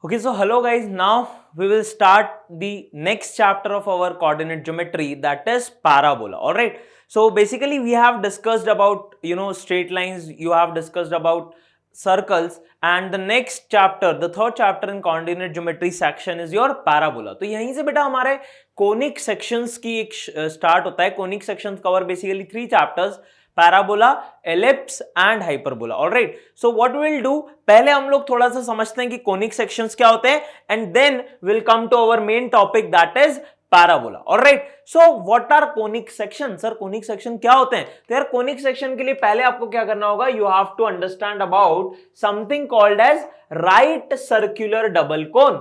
Okay, so hello guys, now we will start the next chapter of our coordinate geometry, that is parabola. All right, so basically we have discussed about straight lines, you have discussed about circles, and the next chapter, the third chapter in coordinate geometry section is your parabola. तो यहीं से बेटा हमारे conic sections की एक start होता है. Conic sections cover basically 3 chapters: parabola, ellipse and hyperbola. Alright, so what we will do, पहले हम लोग थोड़ा सा समझते हैं कि कोनिक सेक्शंस क्या होते हैं and then will come to our main topic that is parabola. Alright, so what are conic section? Sir conic section क्या होते हैं? तो यार कोनिक सेक्शन के लिए पहले आपको क्या करना होगा, you have to understand about something called as right circular double cone.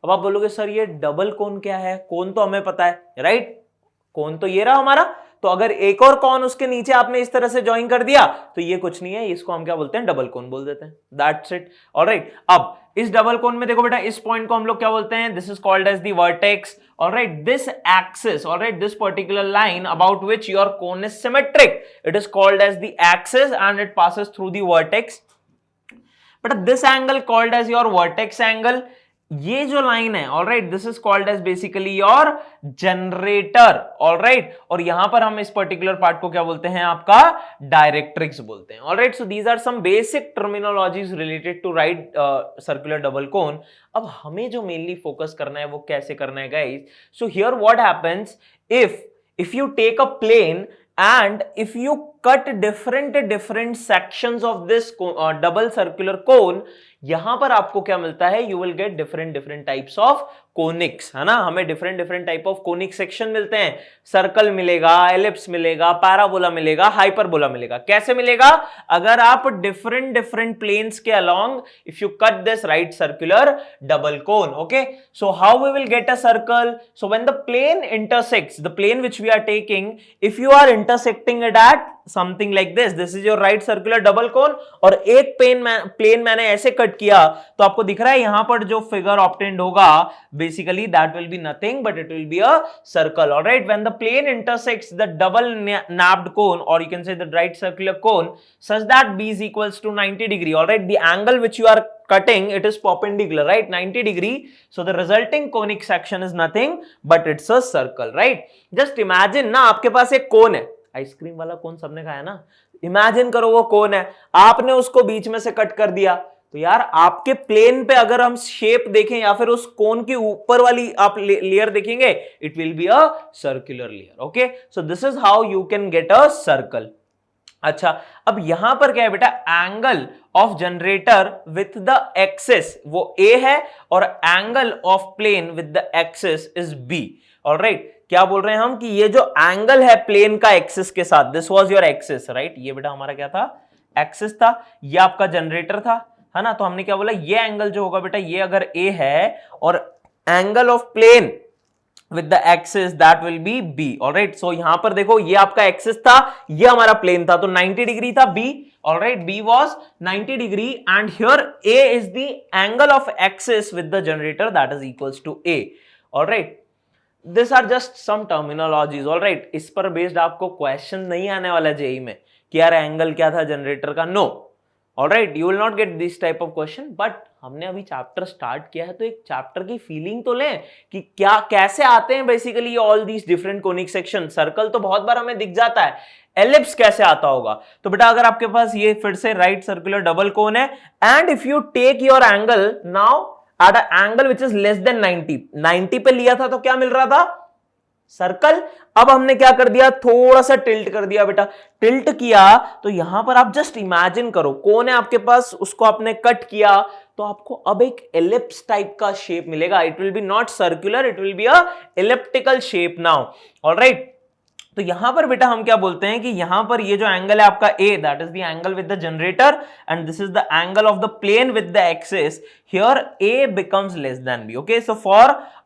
अब आप बोलोगे सर ये डबल कोन क्या है? कोन तो हमें पता है, राइट? कोन तो ये रहा हमारा, तो अगर एक और कॉन उसके नीचे आपने इस तरह से ज्वाइन कर दिया तो ये कुछ नहीं है, इसको हम क्या बोलते हैं? डबल कोन बोल देते हैं. That's it. ऑलराइट, अब इस डबल कोन में देखो बेटा, इस पॉइंट को हम लोग क्या बोलते हैं? This is called as the vertex. Alright, this axis, alright, this particular line about which your cone is symmetric, it is called as the axis and it passes through the vertex. बेटा this angle called as your vertex angle. ये जो line है, alright, this is called as basically your generator. Alright, और यहां पर हम इस particular part को क्या बोलते हैं? आपका डायरेक्ट्रिक्स बोलते हैं. Alright, so these are some basic terminologies related to right circular double cone. अब हमें जो मेनली फोकस करना है वो कैसे करना है guys? So here what happens, if you take a plane and if you cut different sections of this double circular cone, यहां पर आपको क्या मिलता है? You will get different types of conics, है ना? हमें different type of conic section मिलते हैं. सर्कल मिलेगा, एलिप्स मिलेगा, पैराबोला मिलेगा, हाइपरबोला मिलेगा. कैसे मिलेगा? अगर आप different planes के along if you cut this right circular double cone. Okay, so how we will get a circle? So when the plane intersects, the plane which we are taking, if you are intersecting it at something like this is your right circular double cone, और एक plane मैंने ऐसे cut किया तो आपको दिख रहा है यहां पर जो फिगर ऑब्टेन्ड होगा basically that will be nothing but it will be a circle. All right, when the plane intersects the double nabbed cone, or you can say the right circular cone, such that b is equals to 90 degree. All right, the angle which you are cutting, it is perpendicular, right? 90 degree. So the resulting conic section is nothing but it's a circle, right? Just imagine ना, आपके पास एक कोन है, ice cream वाला कोन सबने खाया ना. Imagine करो वो कोन है, आपने उसको बीच में से कट कर दिया, तो यार आपके प्लेन पे अगर हम शेप देखें या फिर उस कोन की ऊपर वाली आप लेयर देखेंगे, it will be a circular layer. Okay, so this is how you can get a circle. अच्छा, अब यहां पर क्या है बेटा? Angle of generator with the axis वो A है और angle of plane with the axis is B. Alright, क्या बोल रहे हैं हम कि ये जो एंगल है प्लेन का एक्सिस के साथ, this was your axis, right? ये बेटा हमारा क्या था? एक्सिस था. ये आपका जनरेटर था, है ना? तो हमने क्या बोला? ये एंगल जो होगा बेटा, ये अगर A है और angle of plane with the axis that will be B. Alright, so यहां पर देखो ये आपका एक्सिस था, ये हमारा प्लेन था, तो 90 डिग्री था B. Alright, B was 90 degree and here A is the angle of axis with the generator that is equals to A. Alright, these are just some terminologies. Alright, इस पर based आपको question नहीं आने वाला JEE में कि यार angle क्या था जनरेटर का. No, alright, you will not get this type of question. But हमने अभी चैप्टर स्टार्ट किया है तो एक चैप्टर की फीलिंग तो लें कि क्या कैसे आते हैं basically all these different conic section. Circle तो बहुत बार हमें दिख जाता है, एलिप्स कैसे आता होगा? तो बेटा अगर आपके पास ये फिर से राइट सर्कुलर डबल कोन है and if you take your angle now at a angle which is less than 90 पे लिया था तो क्या मिल रहा था? सर्कल. अब हमने क्या कर दिया? थोड़ा सा टिल्ट कर दिया बेटा. टिल्ट किया तो यहां पर आप जस्ट इमेजिन करो, कोन है आपके पास, उसको आपने कट किया तो आपको अब एक एलिप्स टाइप का शेप मिलेगा. It will B not circular, it will be a elliptical shape now. Alright, तो यहां पर बेटा हम क्या बोलते हैं कि यहां पर ये जो एंगल है आपका A, that is the angle with the generator and this is the angle of the plane with the axis. Here A becomes less than B. Okay, so for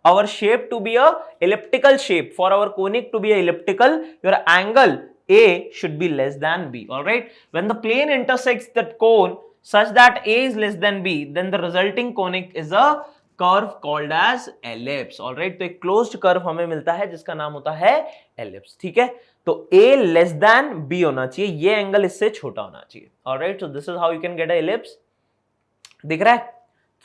our shape to be a elliptical shape, for our conic to be a elliptical, your angle A should be less than B. All right, when the plane intersects that cone such that A is less than B, then the resulting conic is a curve called as ellipse. Alright, तो एक closed curve हमें मिलता है जिसका नाम होता है ellipse. ठीक है, तो A लेस देन B होना चाहिए, ये एंगल इससे छोटा होना चाहिए. Alright, so this is how you can get a ellipse. दिख रहा है?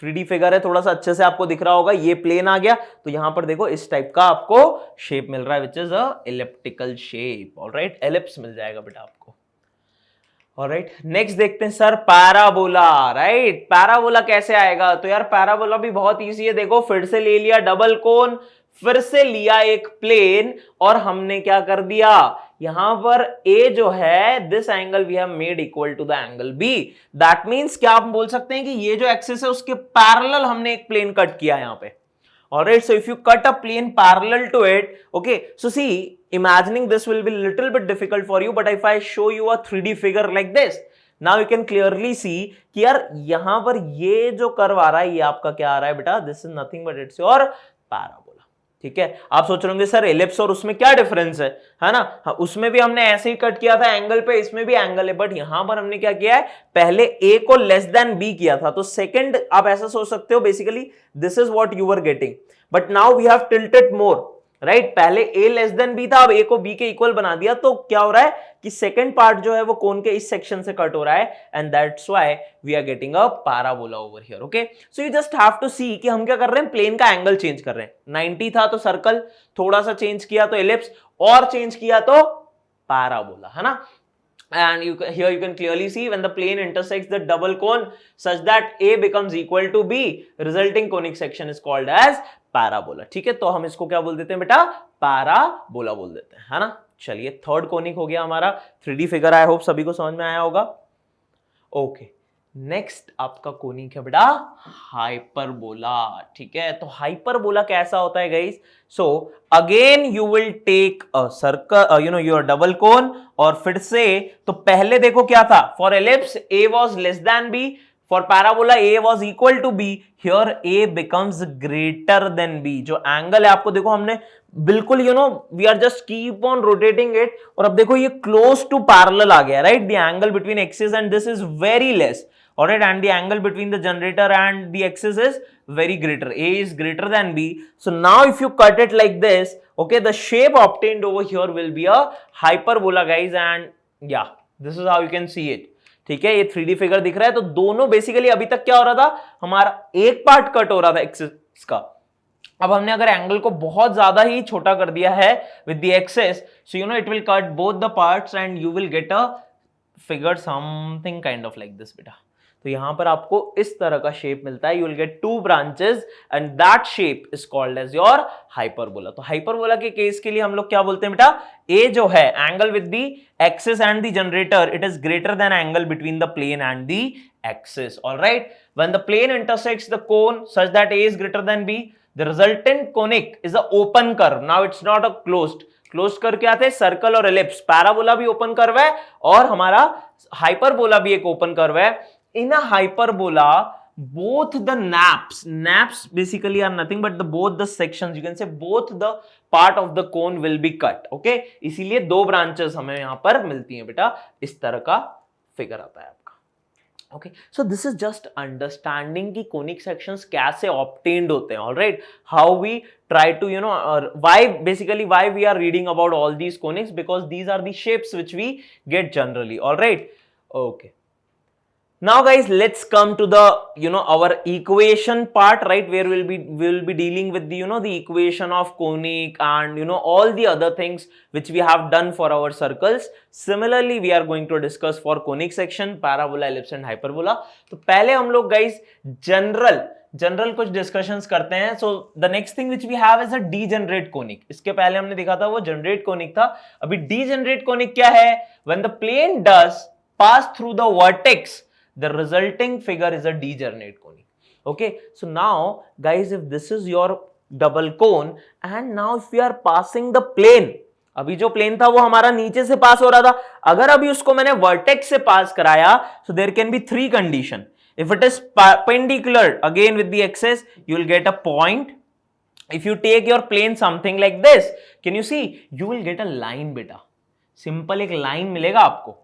3D फिगर है, थोड़ा सा अच्छे से आपको दिख रहा होगा, ये प्लेन आ गया, तो यहां पर देखो इस टाइप का आपको शेप मिल रहा है, which is a elliptical shape. Alright, ellipse मिल जाएगा बेटा आपको। ऑलराइट, नेक्स्ट देखते हैं सर पैराबोला। राइट, पैराबोला कैसे आएगा? तो यार पैराबोला भी बहुत इजी है, देखो फिर से ले लिया डबल कोन, फिर से लिया एक प्लेन, और हमने क्या कर दिया, यहां पर A जो है this angle we have made equal to the angle B। That means क्या आप बोल सकते हैं कि ये जो एक्सिस है उसके पैरेलल हमने एक प्लेन कट किया यहां पे। Alright, so if you cut a plane parallel to it, okay, so see, imagining this will be a little bit difficult for you, but if I show you a 3D figure like this, now you can clearly see कि यार यहां पर ये जो curve आ रहा है, ये आपका क्या आ रहा है बेटा, this is nothing but it's your parabola। ठीक है, आप सोच रहे होंगे सर एलिप्स और उसमें क्या डिफरेंस है ना? हाँ, उसमें भी हमने ऐसे ही कट किया था एंगल पे, इसमें भी एंगल है, बट यहां पर हमने क्या किया है, पहले A को लेस देन B किया था, तो सेकंड आप ऐसा सोच सकते हो, basically this is what you were getting, but now we have tilted more. Right, पहले A लेस देन B था, अब A को B के इक्वल बना दिया, तो क्या हो रहा है कि सेकंड पार्ट जो है वो कोन के इस सेक्शन से कट हो रहा है, and that's why we are getting a parabola over here. Okay, so you just have to see कि हम क्या कर रहे हैं, प्लेन का एंगल चेंज कर रहे हैं। 90 था तो सर्कल, थोड़ा सा चेंज किया तो एलिप्स, और चेंज किया तो पैराबोला, है ना? And here you can clearly see when the plane intersects the double cone such that A becomes equal to B, resulting conic section is called as parabola। ठीक है, तो हम इसको क्या बोल देते हैं बेटा, पैराबोला बोल देते हैं, है ना? चलिए, थर्ड कोनिक हो गया हमारा, 3D फिगर, आई होप सभी को समझ में आया होगा। ओके, नेक्स्ट आपका कोनिक है बेटा हाइपरबोला। ठीक है, तो हाइपरबोला कैसा होता है guys? So again you will take a circle, your double cone, और फिर से तो पहले देखो क्या था, for ellipse A was less than B, for parabola A was equal to B, here A becomes greater than B। जो एंगल है आपको देखो हमने बिल्कुल we are just keep on rotating it, और अब देखो ये क्लोज टू पैरेलल आ गया। Right, the angle between axis and this is very less, alright, and the angle between the generator and the axis is very greater, A is greater than B, so now if you cut it like this, okay, the shape obtained over here will be a hyperbola guys, and yeah, this is how you can see it। ठीक है, ये 3D figure दिख रहा है, तो दोनों basically अभी तक क्या हो रहा था, हमारा एक पार्ट कट हो रहा था एक्सिस का, अब हमने अगर एंगल को बहुत ज्यादा ही छोटा कर दिया है with the axis, so it will cut both the parts and you will get a figure something kind of like this बेटा। तो यहां पर आपको इस तरह का शेप मिलता है, you will get 2 branches and that shape is called as your hyperbola. तो हाइपरबोला के केस के लिए हम लोग क्या बोलते हैं बेटा, ए जो है angle with the axis and the generator, it is greater than angle between the plane and the axis. Alright, when the plane intersects the cone such that A is greater than B, the resultant conic is a open curve. Now it's not a closed curve क्या थे, circle और ellipse. Parabola भी open curve है और हमारा hyperbola भी एक open curve है। In a hyperbola, both the naps basically are nothing but both the sections, you can say both the part of the cone will be cut। okay, इसीलिए 2 branches हमें यहां पर मिलती हैं बेटा, इस तरह का फिगर आता है आपका। okay, so this is just understanding कि conic sections कैसे obtained होते हैं। all right, how we try to why we are reading about all these conics, because these are the shapes which we get generally। all right, okay, now guys, let's come to the our equation part, right, where we will be dealing with the the equation of conic and all the other things which we have done for our circles। Similarly we are going to discuss for conic section, parabola, ellipse and hyperbola। तो पहले हम लोग guys general कुछ discussions करते हैं। So the next thing which we have is a degenerate conic. इसके पहले हमने देखा था वो जनरेट कोनिक था, अभी डीजेनरेट कोनिक क्या है, when the plane does pass through the vertex, the resulting figure is a degenerate conic। okay, so now guys, if this is your double cone and now if we are passing the plane, अभी जो plane था वो हमारा नीचे से पास हो रहा था, अगर अभी उसको मैंने वर्टेक्स से पास कराया, so there can be 3 condition। if it is perpendicular again with the axis, you will get a point। if you take your plane something like this, can you see, you will get a line बेटा, simple एक line मिलेगा आपको।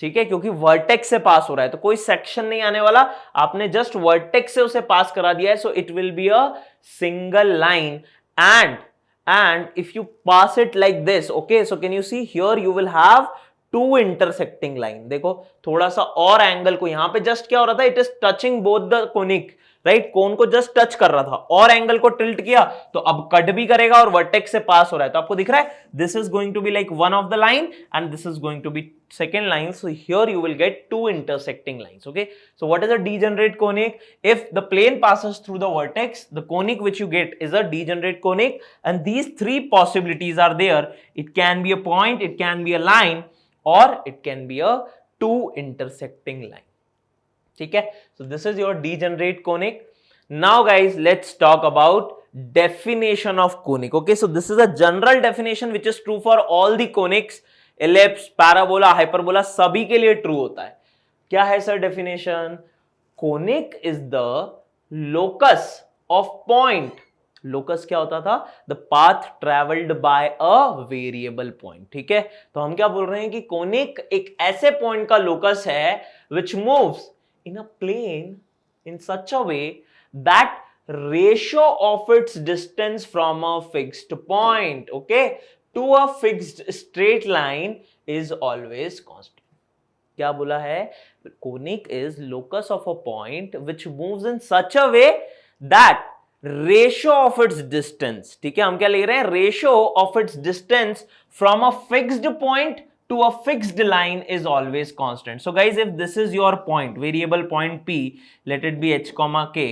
ठीक है, क्योंकि vertex से पास हो रहा है तो कोई सेक्शन नहीं आने वाला, आपने जस्ट वर्टेक्स से उसे पास करा दिया है, सो it will be a single line. And if you pass it like this, okay, so can you see here you will have 2 intersecting line. देखो थोड़ा सा और एंगल को, यहां पे जस्ट क्या हो रहा था, it is touching both the conic, right, cone को जस्ट टच कर रहा था और एंगल को टिल्ट किया तो अब कट भी करेगा और वर्टेक्स से पास हो रहा है, तो आपको दिख रहा है this is going to be like one of the line and this is going to be second line. So here you will get two intersecting lines. Okay, so what is a degenerate conic? If the plane passes through the vertex, the conic which you get is a degenerate conic, and these three possibilities are there. It can be a point, it can be a line, or it can be a two intersecting line. Okay, so this is your degenerate conic. Now guys, let's talk about definition of conic. Okay, so this is a general definition which is true for all the conics. Ellipse, parabola, hyperbola सभी के लिए true होता है. क्या है sir definition? Conic is the locus of point. Locus क्या होता था? The path travelled by a variable point. ठीक है, तो हम क्या बोल रहे हैं कि कोनिक एक ऐसे पॉइंट का लोकस है which moves in a plane in such a way that ratio of its distance from a fixed point, okay, to a fixed straight line is always constant. क्या बोला है? Conic is locus of a point which moves in such a way that ratio of its distance, ठीक है, हम क्या लिख रहे हैं? Ratio of its distance from a fixed point to a fixed line is always constant. So guys, if this is your point, variable point P, let it be h comma k,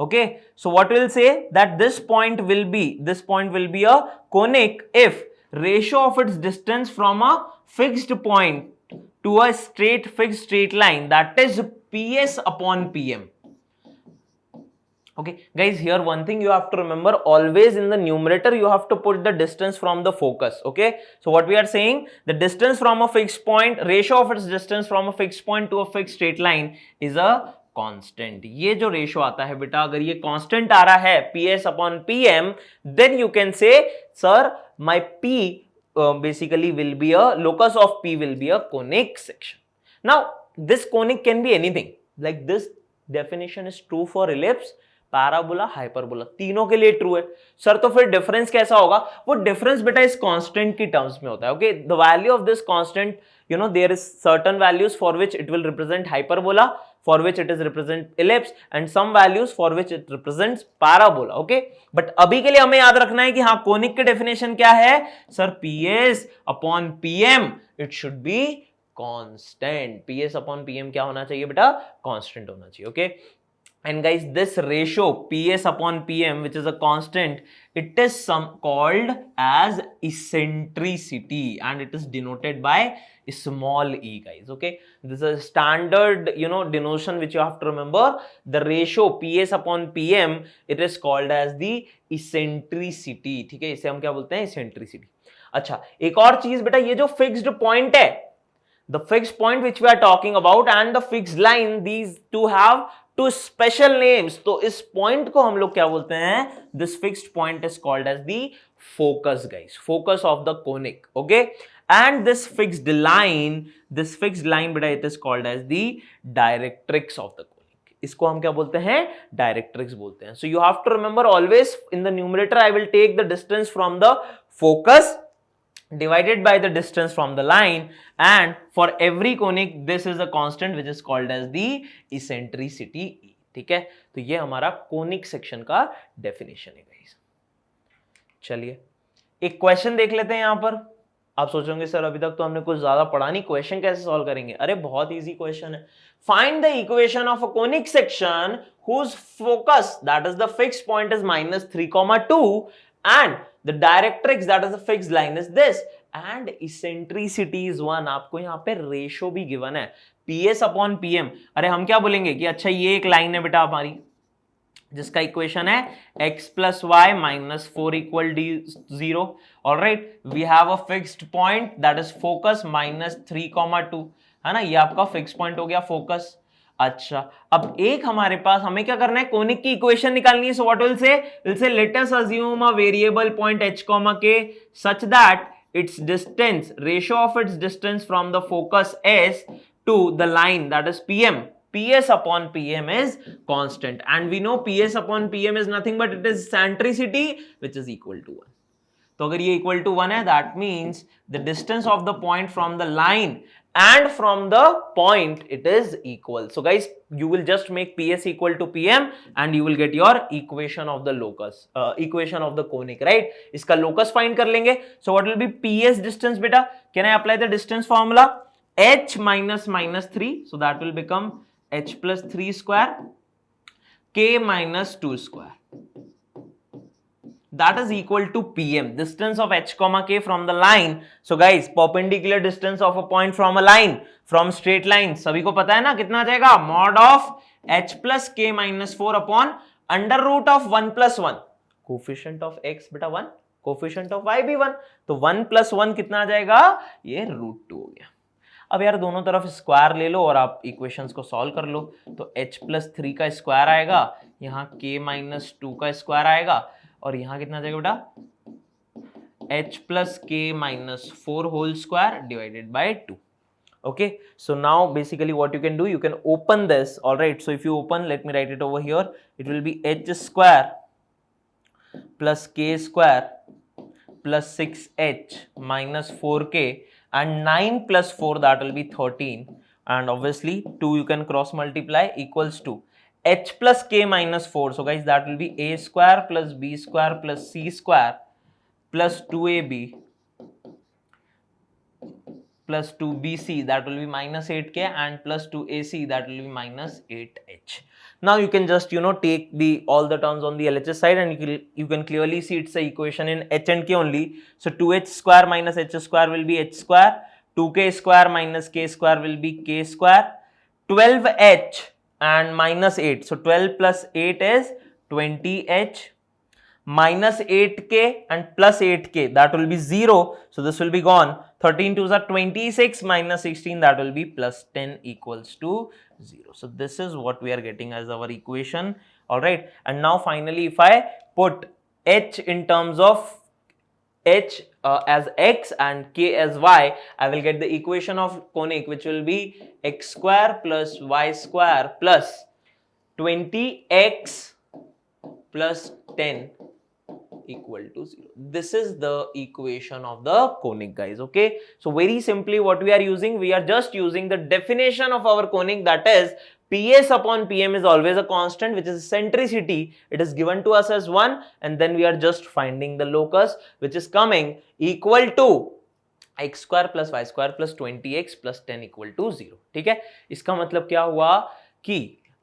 okay, so what we'll say that this point will be a conic if ratio of its distance from a fixed point to a fixed straight line, that is PS upon PM. Okay guys, here one thing you have to remember, always in the numerator you have to put the distance from the focus. Okay, so what we are saying, the distance from a fixed point, ratio of its distance from a fixed point to a fixed straight line is a constant. ये जो ratio आता है बेटा, अगर ये constant आ रहा है PS upon PM, then you can say sir my P basically will be a locus of P will be a conic section. Now this conic can be anything, like this definition is true for ellipse, parabola, hyperbola, तीनों के लिए true है. Sir तो फिर difference कैसा होगा? वो difference बेटा इस कांस्टेंट की टर्म्स में होता है. Okay, the value of this constant, you know, there is certain values for which it will represent hyperbola, for which it is represent ellipse, and some values for which it represents parabola. Okay, but अभी के लिए हमें याद रखना है कि हाँ, conic की डेफिनेशन क्या है sir? PS upon PM it should be constant. PS upon PM क्या होना चाहिए बेटा? कांस्टेंट होना चाहिए. Okay, and guys, this ratio PS upon PM, which is a constant, it is called as eccentricity, and it is denoted by small e, guys. Okay, this is a standard, you know, denotation which you have to remember. The ratio PS upon PM, it is called as the eccentricity. ठीक है, इसे हम क्या बोलते हैं? eccentricity. अच्छा, एक और चीज बेटा, ये जो फिक्स्ड पॉइंट है, the fixed point which we are talking about and the fixed line, these two have two special names. तो इस point को हम लोग क्या बोलते हैं? This fixed point is called as the focus, guys. Focus of the conic. Okay, and this fixed line बेटा, it is called as the directrix of the conic. इसको हम क्या बोलते हैं? Directrix बोलते हैं. So you have to remember always in the numerator I will take the distance from the focus divided by the distance from the line, and for every conic this is a constant which is called as the eccentricity E. ठीक है, तो ये हमारा conic section का definition है guys. चलिए एक question देख लेते हैं. यहां पर आप सोचोगे सर अभी तक तो हमने कुछ ज्यादा पढ़ा नहीं, क्वेश्चन कैसे सॉल्व करेंगे? अरे बहुत इजी क्वेश्चन है. Find the equation of a conic section whose focus, that is the fixed point, is -3,2 and the directrix, that is the fixed line, is this, and eccentricity is 1. आपको यहाँ पे ratio भी given है PS upon PM. अरे हम क्या बोलेंगे कि अच्छा ये एक लाइन है बेटा हमारी जिसका इक्वेशन है x plus y minus 4 equal D0. Alright, we have a fixed point that is focus -3,2, है ना, ये आपका फिक्स पॉइंट हो गया फोकस. अच्छा, अब एक हमारे पास, हमें क्या करना है? कोनिक की इक्वेशन निकालनी है. So what will say let us assume a variable point h, k such that its distance, ratio of its distance from the focus S to the line, that is PM, PS upon PM is constant, and we know PS upon PM is nothing but it is eccentricity which is equal to 1. तो अगर ये equal to 1 है, that means the distance of the point from the line and from the point it is equal. So guys, you will just make PS equal to PM and you will get your equation of the locus, equation of the conic, right? Iska locus find kar lenge. So what will be PS distance beta? Can I apply the distance formula? H minus 3, so that will become H plus 3 square, K minus 2 square. That is equal to PM, distance of H comma K from the line. So guys, perpendicular distance of a point from a line, from straight line, सभी को पता है ना कितना आ जाएगा? Mod of H plus K minus 4 upon under root of 1 plus 1. Coefficient of X बेटा 1, coefficient of Y भी 1. तो 1 plus 1 कितना आ जाएगा? ये √2 हो गया. अब यार दोनों तरफ स्क्वायर ले लो और आप इक्वेशंस को सॉल्व कर लो. तो H plus 3 का स्क्वायर आएगा, यहाँ K minus 2 का स्क्वायर आएगा, और यहां कितना जाएगा बेटा? H plus K minus 4 whole square divided by 2. Okay, so now basically what you can do, you can open this. All right, so if you open, let me write it over here. It will be H square plus K square plus 6H minus 4K, and 9 plus 4, that will be 13, and obviously 2 you can cross multiply, equals to H plus K minus 4. So guys, that will be A square plus B square plus C square plus 2AB plus 2BC, that will be minus 8K, and plus 2AC, that will be minus 8H. Now you can just take all the terms on the LHS side, and you can clearly see it's a equation in H and K only. So 2H square minus H square will be H square, 2K square minus K square will be K square, 12H and minus 8. So 12 plus 8 is 20H, minus 8K and plus 8K, that will be 0. So this will be gone. 13 2s are 26 minus 16, that will be plus 10, equals to 0. So this is what we are getting as our equation. All right. And now finally, if I put H in terms of H as X and K as Y, I will get the equation of conic, which will be X square plus Y square plus 20X plus 10 equal to 0. This is the equation of the conic, guys. Okay, so very simply what we are using, we are just using the definition of our conic, that is PS upon PM is always a constant, which is centricity. It is given to us as 1, and then we are just finding the locus, which is coming equal to X square plus Y square plus 20X plus 10 equal to 0. ठीक है, इसका मतलब क्या हुआ कि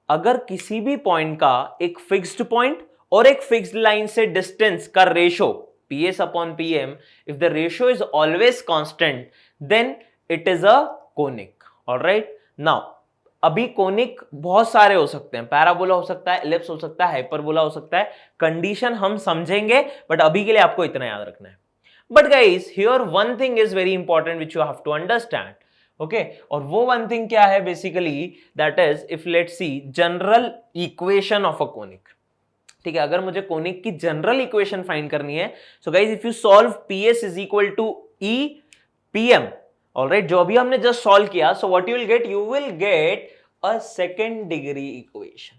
अगर किसी भी पॉइंट का एक फिक्स्ड पॉइंट और एक फिक्स्ड लाइन से डिस्टेंस का ratio PS upon PM, if the ratio is always constant, then it is a conic. All right. Now, अभी कोनिक बहुत सारे हो सकते हैं, पैराबोला हो सकता है, एलिप्स हो सकता है, हाइपरबोला हो सकता है. कंडीशन हम समझेंगे, बट अभी के लिए आपको इतना याद रखना है. But guys, here one thing is very important which you have to understand. Okay, और वो वन थिंग क्या है basically, that is if let's see general equation of a conic. ठीक है, अगर मुझे कोनिक की जनरल इक्वेशन फाइंड करनी है, so guys if you solve PS is equal to E PM, alright, जो अभी हमने जस्ट सॉल्व किया, so what you will get a second degree equation.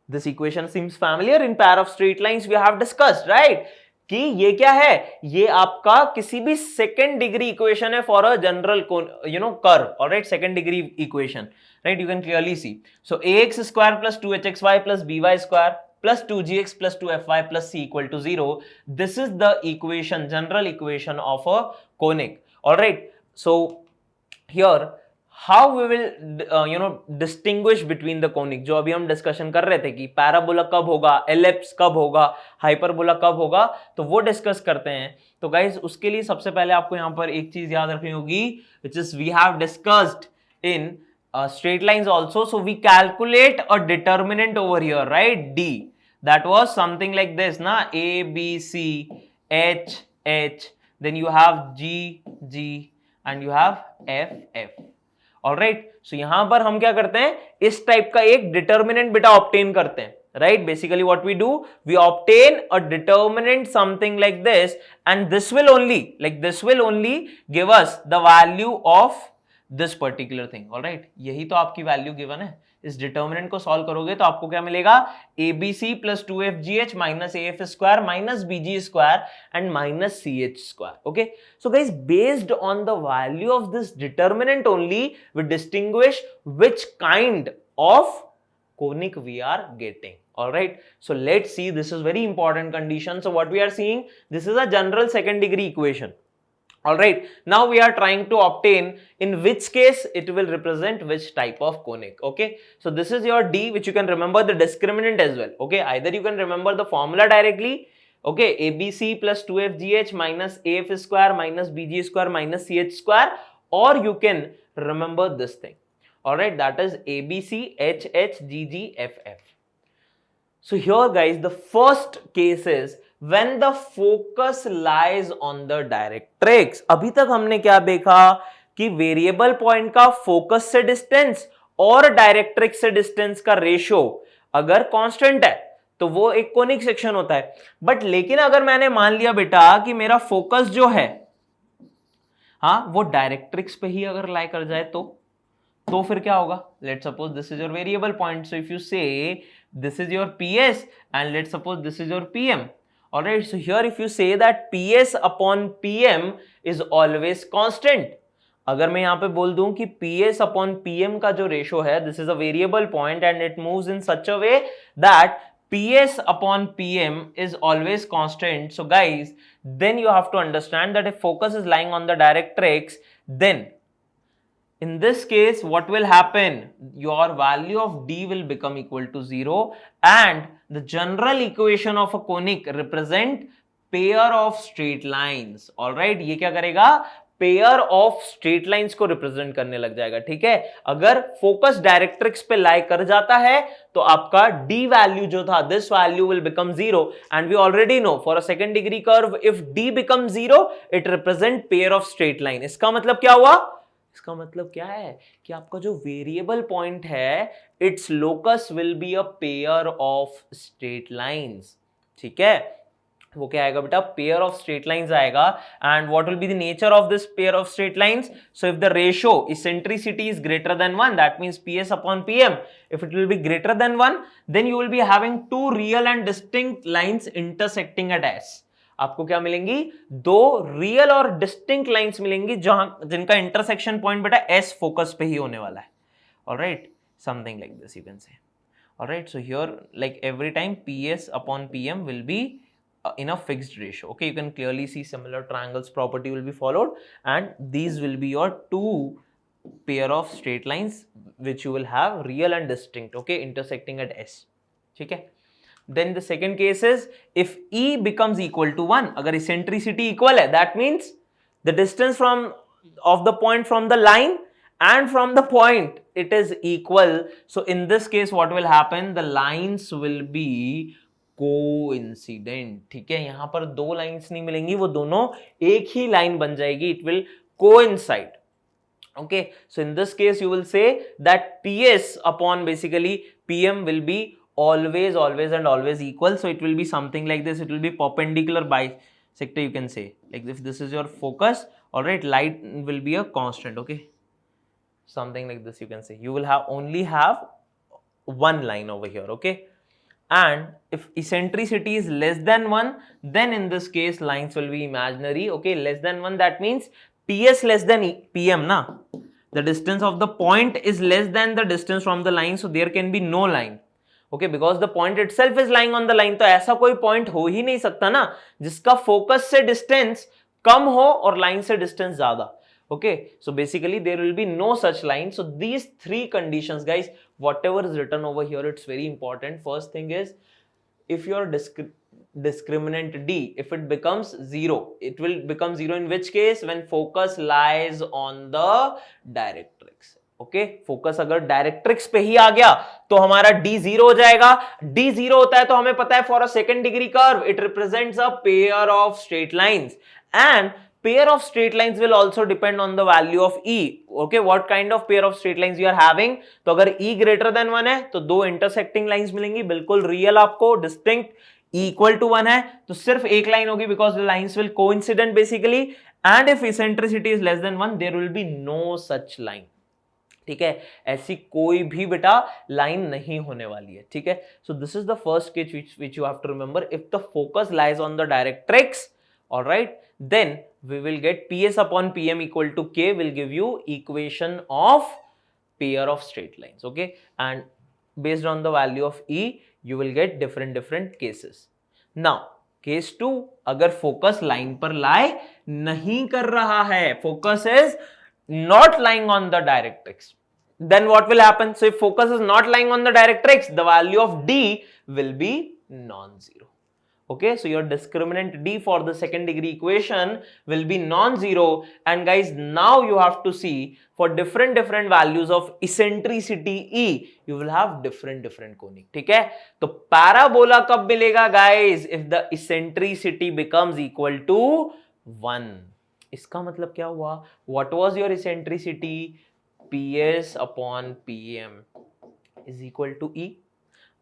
This equation seems familiar. In pair of straight lines we have discussed, right? कि ये क्या है, ये आपका किसी भी सेकेंड डिग्री इक्वेशन है for a general curve. Alright, second degree equation, right, you can clearly see. So ax square plus 2hxy plus by square plus 2gx plus 2fy plus c equal to 0. This is the equation, general equation of a conic. Alright, so here how we will distinguish between the conic, जो अभी हम discussion कर रहे थे कि parabola कब होगा, ellipse कब होगा, हाइपरबोला कब होगा, तो वो डिस्कस करते हैं. तो गाइज उसके लिए सबसे पहले आपको यहाँ पर एक चीज याद रखनी होगी, which is we have discussed in straight lines also. So we calculate a determinant over here, right? D, that was something like this na, A B C H H, then you have G G and you have F F. Alright, so यहां पर हम क्या करते हैं, इस type का एक determinant बेटा ऑब्टेन करते हैं, right. Basically what we do, we obtain a determinant something like this, and this will only give us the value of this particular thing, alright. यही तो आपकी वैल्यू गिवन है। इस डिटर्मिनेंट को सॉल्व करोगे तो आपको क्या मिलेगा, ABC plus 2FGH minus AF square minus BG square and minus CH square. Okay, so guys based on the value of this determinant only we distinguish which kind of conic we are getting. All right, so let's see, this is very important condition. So what we are seeing, this is a general second degree equation. All right, now we are trying to obtain in which case it will represent which type of conic. Okay, so this is your D, which you can remember the discriminant as well. Okay, either you can remember the formula directly, okay, ABC plus 2FGH minus AF square minus BG square minus CH square, or you can remember this thing. All right, that is ABC HHGGFF. So here guys, the first case is when the focus lies on the directrix. अभी तक हमने क्या देखा कि variable point का focus से distance और directrix से डिस्टेंस का रेशियो अगर कांस्टेंट है तो वो एक कोनिक सेक्शन होता है। बट लेकिन अगर मैंने मान लिया बेटा कि मेरा फोकस जो है हाँ वो डायरेक्ट्रिक्स पे ही अगर लाई कर जाए तो फिर क्या होगा, let's suppose this is your variable point, so if you से this is your PS and let's suppose this is your PM. All right, so here if you say that PS upon PM is always constant, अगर मैं यहाँ पे बोल दूं कि PS upon PM का जो रेशो है, this is a variable point and it moves in such a way that PS upon PM is always constant. So guys, then you have to understand that if focus is lying on the directrix, then in this case what will happen, your value of D will become equal to 0 and the general equation of a conic represent pair of straight lines. all right, ये क्या करेगा, pair of straight lines को represent करने लग जाएगा। ठीक है, अगर फोकस डायरेक्ट्रिक्स पे लाई कर जाता है तो आपका D वैल्यू जो था, this value will become 0 and we already know for a second degree curve if D become 0 it represent pair of straight line. इसका मतलब क्या हुआ, इसका मतलब क्या है कि आपका जो वेरिएबल पॉइंट है it's locus will be a pair of straight lines. ठीक है, वो क्या आएगा बेटा, पेयर ऑफ स्ट्रेट लाइंस आएगा। And what will be the nature of this pair of straight lines, so if the ratio eccentricity is greater than 1 that means PS upon PM, if it will be greater than 1 then you will be having two real and distinct lines intersecting at S. आपको क्या मिलेंगी, दो real और distinct lines मिलेंगी जहां जिनका intersection point बेटा S focus पे ही होने वाला है। Alright, something like this you can से। Alright, so here like every time PS upon PM will be in a fixed ratio. Okay, you can clearly see similar triangles property will be followed and these will be your two pair of straight lines which you will have real and distinct, okay, intersecting at S. ठीक है, then the second case is if E becomes equal to 1, अगर eccentricity equal है that means the distance from of the point from the line and from the point it is equal. So in this case what will happen, the lines will be coincident. ठीक है, यहां पर दो lines नहीं मिलेंगी, वो दोनों एक ही लाइन बन जाएगी, it will coincide. Okay, so in this case you will say that PS upon basically PM will be always and always equal. So it will be something like this, it will be perpendicular bisector, you can say, like if this is your focus, all right, light will be a constant. Okay, something like this you can say, you will only have one line over here. Okay, and if eccentricity is less than 1 then in this case lines will be imaginary. Okay, less than 1 that means PS less than PM na, the distance of the point is less than the distance from the line, so there can be no line. Okay, because the point itself is lying on the line, तो ऐसा कोई point हो ही नहीं सकता ना जिसका focus से distance कम हो और line से distance ज्यादा। Okay, so basically there will be no such line. So these three conditions guys, whatever is written over here, it's very important. First thing is if your discriminant D, if it becomes 0, it will become 0 in which case, when focus lies on the directrix. Okay, focus अगर directrix पे ही आ गया तो हमारा D 0 हो जाएगा। D 0 होता है तो हमें पता है for a second degree curve it represents a pair of straight lines and pair of straight lines will also depend on the value of E. Okay, what kind of pair of straight lines you are having? तो अगर E greater than 1 है तो दो intersecting lines मिलेंगी, बिल्कुल real आपको, distinct, E equal to 1 है तो सिर्फ एक लाइन होगी because the lines will coincident basically, and if eccentricity is less than 1 there will be no such line. ठीक है, ऐसी कोई भी बेटा लाइन नहीं होने वाली है। ठीक है, सो this is the first case which you have to remember. If the focus lies on the directrix, all right, then we will get PS upon PM equal to K will give you equation of pair of straight lines. Okay, and based on the value of E you will get different cases. Now case 2, अगर focus line पर लाई नहीं कर रहा है, focus is not lying on the directrix, then what will happen? So if focus is not lying on the directrix, the value of D will be non-zero. Okay, so your discriminant D for the second degree equation will be non-zero. And guys, now you have to see for different values of eccentricity E, you will have different conic. ठीक है, तो parabola कब मिलेगा guys? If the eccentricity becomes equal to 1. इसका मतलब क्या हुआ? What was your eccentricity? PS upon PM is equal to E.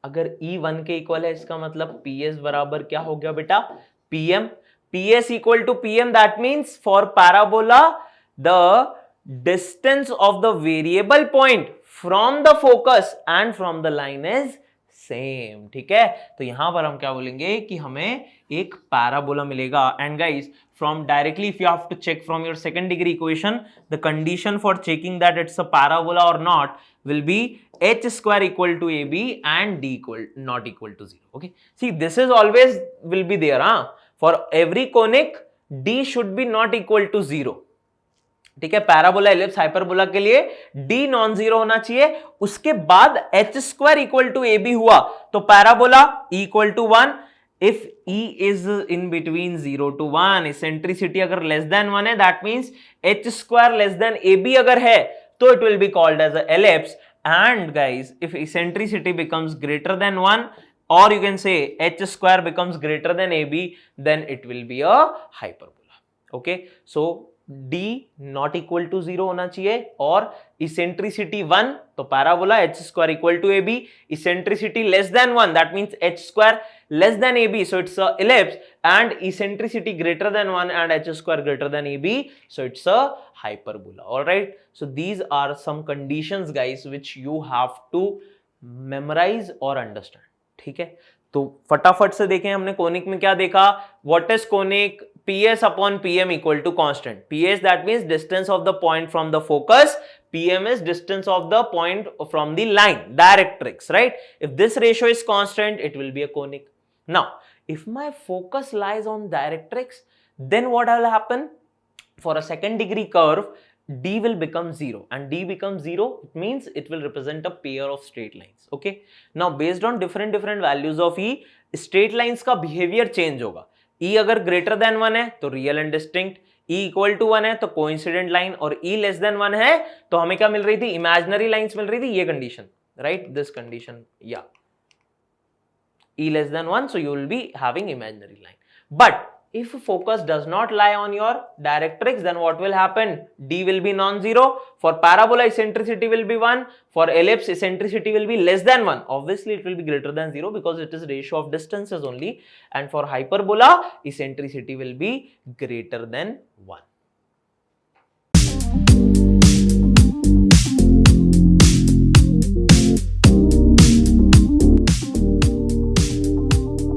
अगर E 1 के इक्वल है, इसका मतलब PS बराबर क्या हो गया बेटा? PM. PS equal to PM, that means for parabola the distance of the variable point from the focus and from the line is same. ठीक है, तो यहां पर हम क्या बोलेंगे कि हमें एक पैराबोला मिलेगा। And guys, from directly if you have to check from your second degree equation, the condition for checking that it's a parabola or not will be h square equal to ab and d not equal to 0. Okay, see, this is always will be there, for every conic d should be not equal to 0. ठीक है, parabola, ellipse, hyperbola के लिए d non zero होना चाहिए। उसके बाद h square equal to a b हुआ तो parabola equal to 1। If e is in between 0 to 1, eccentricity अगर लेस देन 1 है, that means h square less than a b अगर है तो it will be called as a ellipse. And guys, if eccentricity becomes greater than 1 or you can say h square becomes greater than ab, then it will be a hyperbola. Okay, so d not equal to 0 होना चाहिए और eccentricity 1, तो parabola h square equal to ab, eccentricity less than 1, that means h square less than ab, so it's a ellipse, and eccentricity greater than 1 and h square greater than ab, so it's a hyperbola. All right, so these are some conditions guys which you have to memorize or understand. ठीक है, तो फटाफट से देखें, हमने conic में क्या देखा? What is conic? PS upon PM equal to constant. PS, that means distance of the point from the focus. PM is distance of the point from the line, directrix, right? If this ratio is constant, it will be a conic. Now, if my focus lies on directrix, then what will happen? For a second degree curve, D will become 0, and D becomes 0, it means it will represent a pair of straight lines. Okay, now based on different values of E, straight lines का behavior change होगा। E अगर greater than 1 है तो real and distinct, E equal to 1 है तो coincident line, और E less than 1 है तो हमें क्या मिल रही थी? imaginary lines मिल रही थी, ये condition, right? This condition, yeah, E less than 1, so you will be having imaginary line. But if focus does not lie on your directrix, then what will happen? D will be non-zero. For parabola, eccentricity will be 1. For ellipse, eccentricity will be less than 1. Obviously, it will be greater than 0 because it is ratio of distances only. And for hyperbola, eccentricity will be greater than 1.